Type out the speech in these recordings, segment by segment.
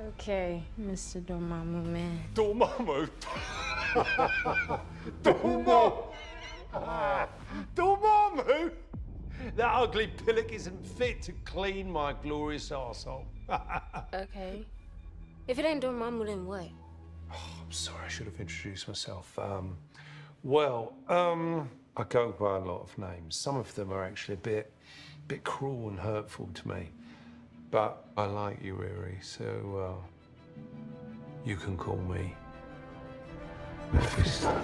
Okay, Mr. Dormammu man. Dormammu? Dormammu? That ugly pillock isn't fit to clean my glorious arsehole. Okay. If it ain't Dormammu, then what? I'm sorry, I should have introduced myself. I go by a lot of names. Some of them are actually a bit cruel and hurtful to me. But I like you, Riri, so you can call me Mephisto.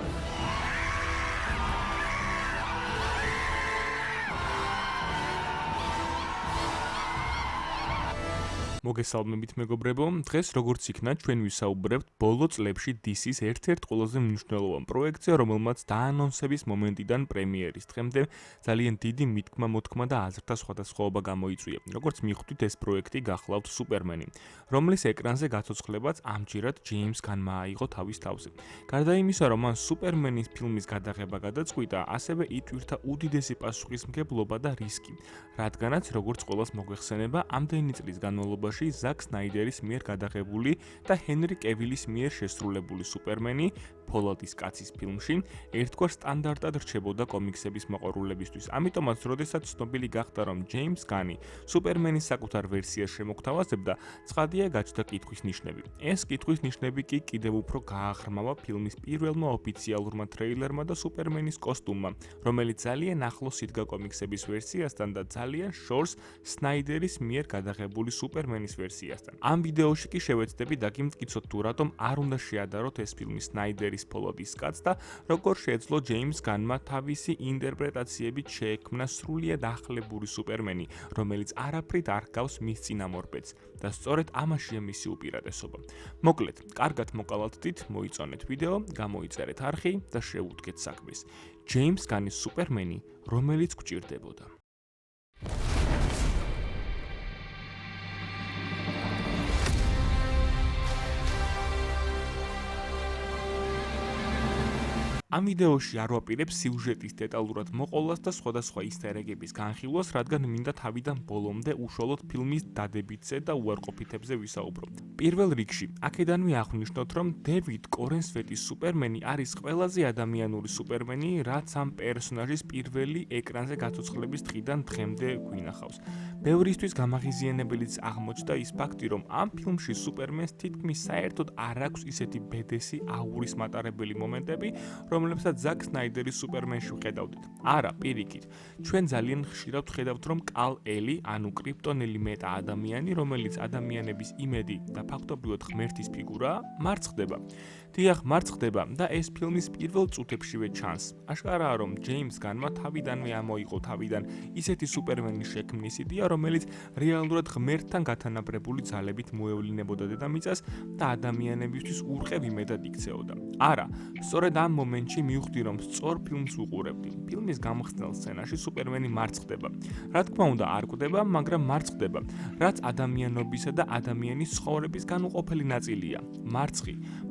მოგესალმებით მეგობრებო, დღეს როგორც იქნა ჩვენ ვისაუბრებთ ბოლო წლებში DC-ს ერთ-ერთ ყველაზე მნიშვნელოვან პროექტზე, რომელმაც დაანონსების მომენტიდან პრემიერის დღემდე ძალიან დიდი მითქმა-მოთქმა და აზრთა სხვადასხვაობა გამოიწვია. როგორც მიხვდით, ეს პროექტი გახლავთ სუპერმენი, რომლის ეკრანზე გაცოცხლებაც ამჯერად ჯეიმს განმა აიღო თავის თავზე. გარდა იმისა, რომ მან სუპერმენის ფილმის გადაღება გადაწყვიტა, ასევე იტვირთა უდიდესი პასუხისმგებლობა და რისკი, რადგანაც როგორც ყველას მოგვეხსენება, ამდენი წლის განმავლობაში ზაკ სნაიდერის მიერ გადაღებული და ჰენრი კევილის მიერ შესრულებული სუპერმენი ფოლადის კაცის ფილმში ერთგვარ სტანდარტად რჩებოდა კომიქსების მოყვარულებისთვის. ამიტომაც, როდესაც ცნობილი გახდა, რომ ჯეიმს განი სუპერმენის საკუთარ ვერსიას შემოგთავაზებდა, ცხადია გაჩნდა კითხვის ნიშნები. ეს კითხვის ნიშნები კი კიდევ უფრო გააღრმავა ფილმის პირველმა ოფიციალურმა ტრეილერმა და სუპერმენის კოსტუმმა, რომელიც ძალიან ახლოს იდგა კომიქსების ვერსიასთან და ძალიან შორს სნაიდერის მიერ გადაღებული სუპერმენის ვერსიასთან. ამ ვიდეოში კი შევეცდები დაგიმტკიცოთ თუ რატომ არ უნდა შეადაროთ ეს ფილმი სნაიდერის ფოლადის კაცს და როგორ შეეძლო ჯეიმს განმა თავისი ინტერპრეტაციებით შეექმნა სრულიად ახლებური სუპერმენი, რომელიც არაფრით არ გავს მის წინამორბედს და სწორედ ამაშია მისი უპირატესობა. მოკლედ, კარგად მოკალათდით, მოიწონეთ ვიდეო, გამოიწერეთ არხი და შევუდგეთ საქმეს. ჯეიმს განის სუპერმენი, რომელიც გვჭირდებოდა. ამ ვიდეოში არ ვაპირებ სიუჟეტის დეტალურად მოყოლას და სხვადასხვა ისტერეგების განხილვას, რადგან მინდა თავიდან ბოლომდე უშუალოდ ფილმის დადებითზე და უარყოფითებზე ვისაუბრო. პირველ რიგში, აქედანვე აღვნიშნოთ, რომ დევიდ კორენსვეტის სუპერმენი არის ყველაზე ადამიანური სუპერმენი, რაც ამ პერსონაჟის პირველი ეკრანზე გაცოცხლების დღიდან დღემდე გვინახავს. ბევრისთვის გამაღიზიანებელიც აღმოჩნდა ის ფაქტი, რომ ამ ფილმში სუპერმენს თითქმის საერთოდ არ აქვს ისეთი ბედესი აურის მატარებელი მომენტები, რომლებსაც ზაკ სნაიდერის სუპერმენში ვხედავდით. არა, პირიქით. ჩვენ ძალიან ხშირად ვხედავთ, რომ კალ-ელი, ანუ კრიპტონელი მეტა ადამიანი, რომელიც ადამიანების იმედი და ფაქტობრივად ღმერთის ფიგურაა, მარცხდება. დიახ, მარცხდება და ეს ფილმის პირველ წუთებშივე ჩანს. აშკარაა, რომ ჯეიმს განმა თავიდანვე ამოიღო თავიდან ისეთი სუპერმენის შექმნის იდეა, რომელიც რეალურად ღმერთთან გათანაბრებული ძალებით მოევლინებოდა დედამიწას და ადამიანებისთვის ურყევ იმედად იქცეოდა. არა, სწორედ ამ მომენტში მივხვდი, რომ სწორ ფილმს ვუყურებდი. ფილმის გამხსნელ სცენაში სუპერმენი მარცხდება. რა თქმა უნდა, არ კვდება, მაგრამ მარცხდება, რაც ადამიანობისა და ადამიანის ცხოვრების განუყოფელი ნაწილია.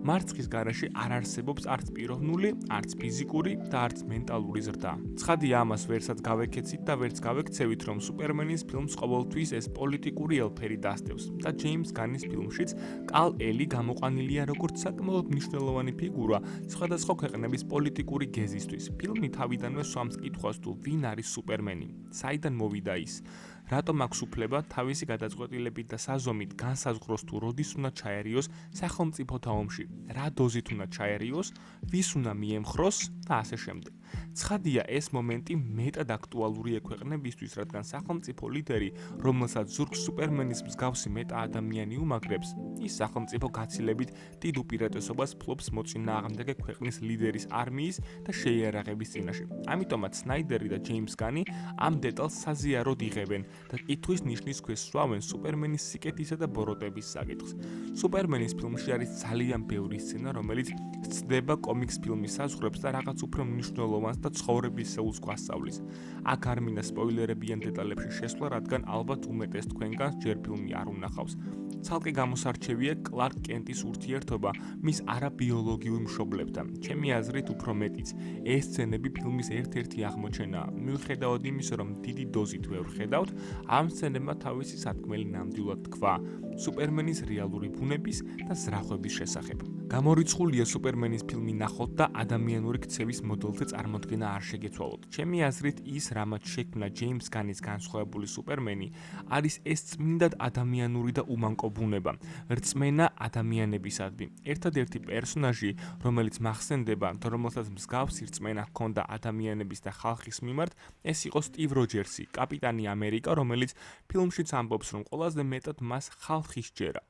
მარცხის გარეშე არ არსებობს არც პიროვნული, არც ფიზიკური და არც მენტალური ზრდა. ცხადია, ამას ვერსაც გავეკეცით და ვერც გავექცევით, რომ სუპერმენის ფილმს ყოველთვის ეს პოლიტიკური ელფერი დასდევს და ჯეიმს განის ფილმშიც კალ-ელი გამოყვანილია როგორც საკმაოდ მნიშვნელოვანი ფიგურა სხვადასხვა ქვეყნების პოლიტიკური გეზისთვის. ფილმი თავიდანვე swams კითხვას თუ ვინ არის სუპერმენი, საიდან მოვიდა ის, რატომ აქვს უფლება თავისი გადაწყვეტილებით და საზომით განსაზღვროს თუ როდის უნდა ჩაერიოს სახელმწიფოთა ომში, რა დოზით უნდა ჩაერიოს, ვის უნდა მიემხროს და ასე შემდეგ. ცხადია, ეს მომენტი მეტად აქტუალურია ქვეყნებისთვის, რადგან სახელმწიფო ლიდერი, რომელსაც ზურგს სუპერმენის მსგავსი მეტა ადამიანი უმაგრებს, ის სახელმწიფო გაცილებით დიდ უპირატესობას ფლობს მოწინააღმდეგე ქვეყნის ლიდერის არმიის და შეიარაღების წინაშე. ამიტომაც სნაიდერი და ჯეიმს განი ამ დეტალს საზიაროდ იღებენ და კითხვის ნიშნის ქვეშ სვავენ სუპერმენის სიკეთისა და ბოროტების საკითხს. სუპერმენის ფილმში არის ძალიან ბევრი სცენა, რომელიც ცდება კომიქს ფილმის საზღვრებს და რაღაც უფრო მნიშვნელოვანს და ცხოვრებისეულს გვასწავლის. აქ არ მინდა სპოილერებიან დეტალებში შესვლა, რადგან ალბათ უმეტეს თქვენგანს ჯერ ფილმი არ უნახავს. ცალკე გამოსარჩევია კლარკ კენტის ურთიერთობა მის არაბიოლოგიურ მშობლებთან. ჩემი აზრით უფრო მეტიც. ეს სცენები ფილმის ერთ-ერთი აღმოჩენაა. მიუხედავად იმისა, რომ დიდი დოზით ვერ ვხედავთ, ამ სცენებმა თავისი სათქმელი ნამდვილად თქვა. სუპერმენის რეალური ბუნების და ზრახვების შესახებ. გამორიცხულია სუპერმენის ფილმი ნახოთ და ადამიანური ქცევის მოდელზე წარმოდგენა არ შეგეცვალოთ. ჩემი აზრით ის, რამაც შექმნა ჯეიმს განის განსხვავებული სუპერმენი, არის ეს წმინდად ადამიანური და უმანკო ბუნება, რწმენა ადამიანებისადმი. ერთადერთი პერსონაჟი, რომელიც მახსენდება და რომელსაც მსგავსი რწმენა ჰქონდა ადამიანების და ხალხის მიმართ, ეს იყო სტივ როჯერსი, კაპიტანი ამერიკა, რომელიც ფილმშიც ამბობს, რომ ყველაზე მეტად მას ხალხი სჯერა.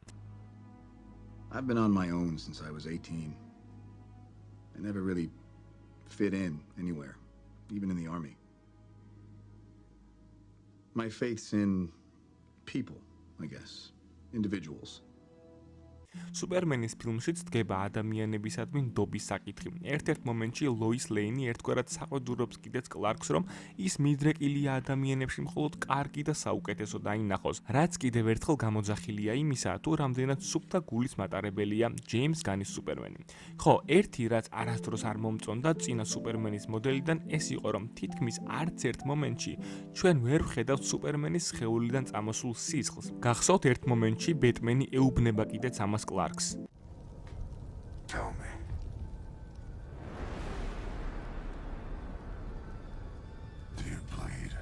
I've been on my own since I was 18. I never really fit in anywhere, even in the army. My faith's in people, I guess, individuals. სუპერმენის ფილმშიც დგება ადამიანებისადმი ნდობის საკითხი. ერთ-ერთ მომენტში ლოის ლეინი ერთგვარად საყვედურობს კიდეც კლარკს, რომ ის მიდრეკილია ადამიანებში მხოლოდ კარგი და საუკეთესო დაინახოს, რაც კიდევ ერთხელ გამოძახილია იმისა, თუ რამდენად სუფთა გულის მატარებელია ჯეიმს განის სუპერმენი. ხო, ერთი რაც არასდროს არ მომწონდა წინა სუპერმენის მოდელიდან, ეს იყო, რომ თითქმის არც ერთ მომენტში ჩვენ ვერ ვხედავთ სუპერმენის სხეულიდან წამოსულ სისხლს. გახსოვთ ერთ მომენტში ბეტმენი ეუბნება კიდეც ამას კლარკს. Tell me. Do you bleed?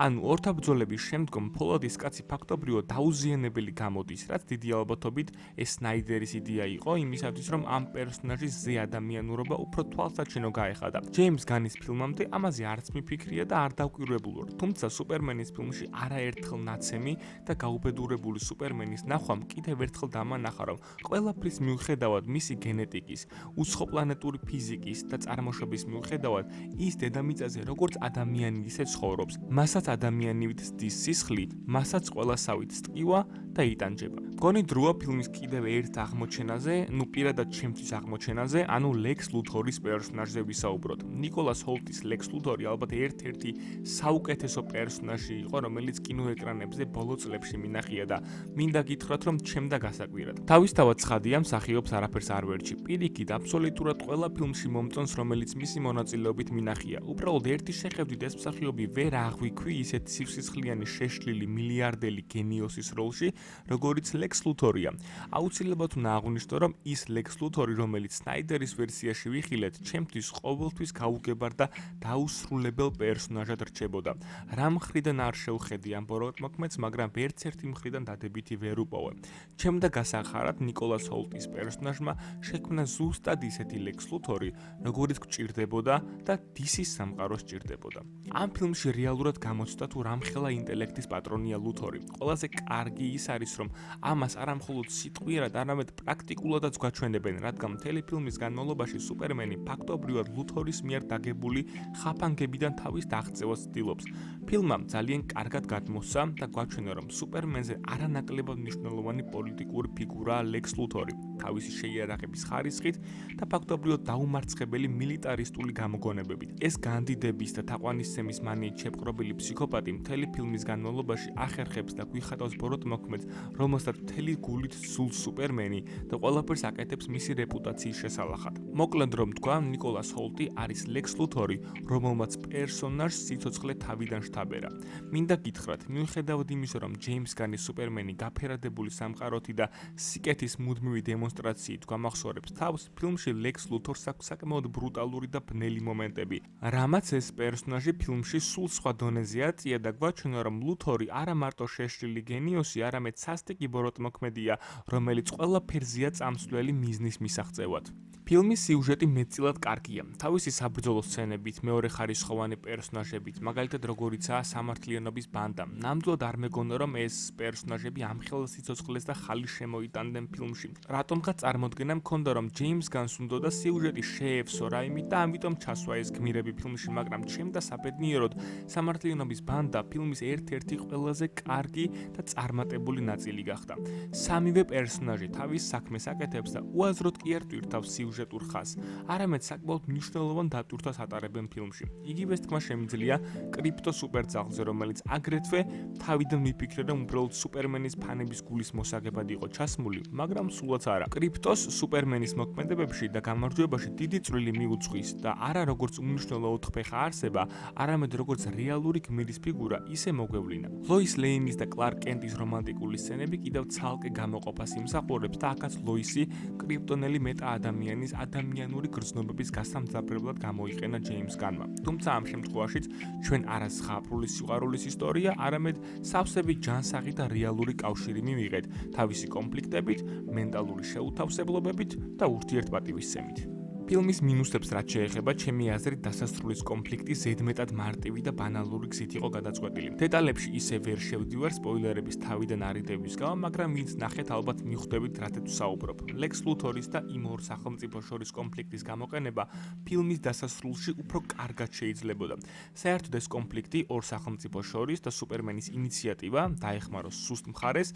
ანუ ორთაბრძოლების შემდგომ ფოლადის კაცი ფაქტობრივად დაუზიანებელი გამოდის, რაც დიდი ალბათობით ეს სნაიდერის იდეა იყო იმისათვის, რომ ამ პერსონაჟის ზე ადამიანურობა უფრო თვალსაჩინო გაეხადა. ჯეიმს განის ფილმამდე ამაზე არც მიფიქრია და არ დავკვირვებულ ვარ, თუმცა სუპერმენის ფილმში არაერთხელ ნაცემი და გაუბედურებული სუპერმენის ნახვამ კიდევ ერთხელ დამანახა, რომ ყველაფრის მიუხედავად მისი გენეტიკის, უცხოპლანეტური ფიზიკის და წარმოშობის მიუხედავად, ის დედამიწაზე როგორც ადამიანი ისე ცხოვრობს. მასაც ადამიანივით ზდის სისხლი, მასაც ყველასავით სტკივა და იტანჯება. მგონი დროა ფილმის კიდევ ერთ აღმოჩენაზე, პირადად ჩემთვის აღმოჩენაზე, ანუ ლექს ლუთორის პერსონაჟზე ვისაუბროთ. ნიკოლას ჰოლტის ლექს ლუთორი ალბათ ერთ-ერთი საუკეთესო პერსონაჟი იყო, რომელიც კინოეკრანებზე ბოლო წლებში მინახია და მინდა გითხრათ, რომ ჩემდა გასაკვირად. თავისთავად ცხადია, მსახიობს არაფერს არ ვერჩი. პირიქით, აბსოლუტურად ყველა ფილმში მომწონს, რომელიც მისი მონაწილეობით მინახია. უბრალოდ ერთი შეხედვით ეს მსახიობი ვერ აღვიქვი ისეთ სივსისხლიანი შეშლილი მილიარდელი გენიოსის როლში, როგორიც ლექს ლუთორია. აუცილებლად უნდა აღვნიშნო, რომ ის ლექს ლუთორი, რომელიც სნაიდერის ვერსიაში ვიხილეთ, ჩემთვის ყოველთვის გაუგებარ და დაუსრულებელ პერსონაჟად რჩებოდა. რა მხრიდან არ შევხედი ამ ბოროტმოქმედს, მაგრამ ვერც ერთი მხრიდან დადებითი ვერ უპოვე. ჩემდა გასახარად ნიკოლას ჰოლტის პერსონაჟმა შექმნა ზუსტად ისეთი ლექს ლუთორი, როგორიც გჭირდებოდა და დისის სამყაროს ჭირდებოდა. ამ ფილმში რეალურად გამოცდა თუ რამხელა ინტელექტის პატრონია ლუთორი. ყველაზე კარგი ის არის, რომ ამას არა მხოლოდ სიტყვიერად, არამედ პრაქტიკულადაც გვაჩვენებენ, რადგან მთელი ფილმის განმავლობაში სუპერმენი ფაქტობრივად ლუთორის მიერ დაგებული ხაფანგებიდან თავის დაღწევას ცდილობს. ფილმმა ძალიან კარგად გადმოსცა და გვაჩვენა, რომ სუპერმენზე არანაკლებად მნიშვნელოვანი პოლიტიკური ფიგურაა ლექს ლუთორი, თავისი შეიარაღების ხარისხით და ფაქტობრივად დაუმარცხებელი მილიტარისტული გამოგონებებით. ეს განდიდების და თაყვანისცემის მანიით შეპყრობილი ფსიქოპატი მთელი ფილმის განმავლობაში ახერხებს და გვიხატავს ბოროტმოქმედს, რომელსაც მთელი გულით სულს სუპერმენი და ყველაფერს აკეთებს მისი რეპუტაციის შესალახად. მოკლედ რომ თქვა, ნიკოლას ჰოლტი არის ლექს ლუთორი, რომელმაც პერსონაჟს სიცოცხლე თავიდან შთაბერა. მინდა გითხრათ, მიუხედავად იმისა, რომ ჯეიმს განის სუპერმენი გაფერადებული სამყაროთი და სიკეთის მუდმივი დემონსტრაციით გვამახსოვრებს თავს, ფილმში ლექს ლუთორს აქვს საკმაოდ ბრუტალური და ბნელი მომენტები, რამაც ეს პერსონაჟი ფილმში სულ სხვა დონეზე აწია და გვაჩვენა, რომ ლუთორი არა მარტო შეშლილი გენიოსი, არამედ სასტიკი ბოროტმოქმედია, რომელიც ყველაფერზეა წამსვლელი მიზნის მისაღწევად. ფილმის სიუჟეტი მეტწილად კარგია. თავისი საბრძოლო სცენებით, მეორეხარისხოვანი პერსონაჟებით, მაგალითად როგორიცაა სამართლიანობის ბანდა. ნამდვილად არ მეგონა, რომ ეს პერსონაჟები ამხელა სიცოცხლეს და ხალის შემოიტანდნენ ფილმში. რატომღაც წარმოდგენა მქონდა, რომ ჯეიმს განს უნდოდა სიუჟეტი შეევსო რაიმით და ამიტომ ჩასვა ეს გმირები ფილმში, მაგრამ ჩემდა საბედნიეროდ სამართლიანობის ბანდა ფილმის ერთ-ერთი ყველაზე კარგი და წარმატებული ნაწილი გახდა. სამივე პერსონაჟი თავის საქმეს აკეთებს და უაზროდ კი არ ტვირთავს სიუჟეტურ ხაზს, არამედ საკმაოდ მნიშვნელოვან დატვირთვას ატარებენ ფილმში. იგივეს თქმა შემიძლია კრიპტო სუპერძაღლზე, რომელიც აგრეთვე თავიდან მიფიქრე, რომ უბრალოდ სუპერმენის ფანების გულის მოსაგებად იყო ჩასმული, მაგრამ სულაც არა. არა. კრიპტოს სუპერმენის მოქმედებებში და გამარჯვებაში დიდი წვლილი მიუძღვის და არა როგორც უმნიშვნელო ოთხფეხა არსება, არამედ როგორც რეალური გმირის ფიგურა ისე მოგვევლინა. ლოის ლეინის და კლარკ კენტის რომანტიკული სცენები კიდევ ცალკე გამოყოფას იმსახურებს და აქაც ლოისი კრიპტონელი მეტა-ადამიანის ადამიანური გრძნობების გასამძაფრებლად გამოიყენა ჯეიმს განმა. თუმცა ამ შემთხვევაშიც ჩვენ არა ზღაპრული სიყვარულის ისტორია, არამედ სავსები ჯანსაღი და რეალური კავშირი მივიღეთ თავისი კონფლიქტებით, მენტალური შეუთავსებლობებით და ურთიერთპატივისცემით. ფილმის მინუსებს რაც შეეხება, ჩემი აზრით დასასრულის კონფლიქტი ზედმეტად მარტივი და ბანალური გზით იყო გადაწყვეტილი. დეტალებში ისე ვერ შევდივარ სპოილერების თავიდან არიდების გამო, მაგრამ ვინც ნახეთ ალბათ მიხვდებით რათაც ვსაუბრობ. ლექს ლუთორის და იმ ორ სახელმწიფოს შორის კონფლიქტის გამოყენება ფილმის დასასრულში უფრო კარგად შეიძლებოდა. საერთოდ ეს კონფლიქტი ორ სახელმწიფოს შორის და სუპერმენის ინიციატივა დაეხმაროს სუსტ მხარეს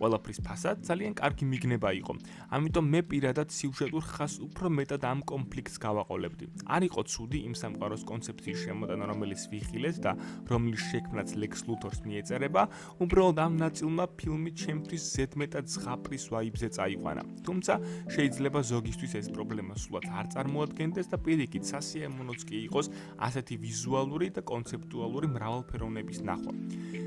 ყველაფრის ფასად ძალიან კარგი მიგნება იყო. ამიტომ მე პირადად სიუჟეტურ ხაზს უფრო მეტად ამ კონფლიქტს გავაყოლებდი. არ იყო ცუდი იმ სამყაროს კონცეფციის შემოტანა, რომელიც ვიხილეთ და რომლის შექმნაც ლექს ლუთორს მიეწერება, უბრალოდ ამ ნაწილმა ფილმი ჩემთვის ზედმეტად ზღაპრის ვაიბზე წაიყვანა. თუმცა შეიძლება ზოგისთვის ეს პრობლემა სულად არ წარმოადგენდეს და პირიქით სასიამოვნოც კი იყოს ასეთი ვიზუალური და კონცეპტუალური მრავალფეროვნების ნახვა.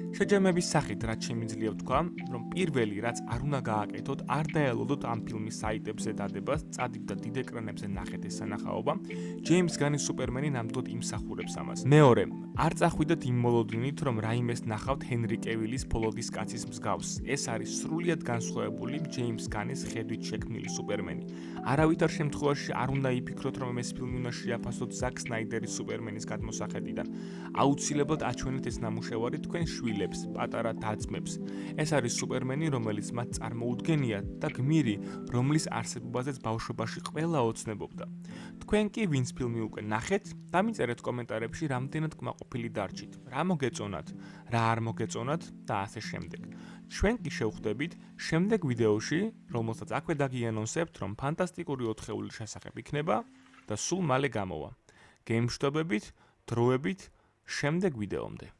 შეჯამების სახით რაც შემიძლია ვთქვა, რომ პირველი რაც არ უნდა გააკეთოთ, არ დაელოდოთ ამ ფილმის საიტებზე დადებას, წადით და დიდ ეკრანებზე ნახეთ ეს სანახაობა. ჯეიმს განის სუპერმენი ნამდვილად იმსახურებს ამას. მეორე, არ წახვიდეთ იმ მოლოდინით, რომ რაიმეს ნახავთ ჰენრი კევილის ფოლოდის კაცის მსგავს. ეს არის სრულიად განსხვავებული ჯეიმს განის ხედვით შექმნილი სუპერმენი. არავითარ შემთხვევაში არ უნდა იფიქროთ, რომ ეს ფილმი უნდა შეაფასოთ ზაკ სნაიდერის სუპერმენის გადმოსახედიდან. აუცილებლად აჩვენეთ ეს ნამუშევარი თქვენ შვილებს, პატარა და-ძმებს. ეს არის სუპერმენი, რომელიც მათ წარმოუდგენია და გმირი, რომლის არსებობაზეც ბავშვობაში ყველა ოცნებობდა. თქვენ კი ვინც ფილმი უკვე ნახეთ, დამიწერეთ კომენტარებში რამდენად კმაყოფილი დარჩით, რა მოგეწონათ, რა არ მოგეწონათ და ასე შემდეგ. ჩვენ კი შევხვდებით შემდეგ ვიდეოში, რომელსაც აქვე დაგიანონსებთ, რომ ფანტასტიკური ოთხეულის შესახებ იქნება და სულ მალე გამოვა. გემშვიდობებით, დროებით, შემდეგ ვიდეომდე.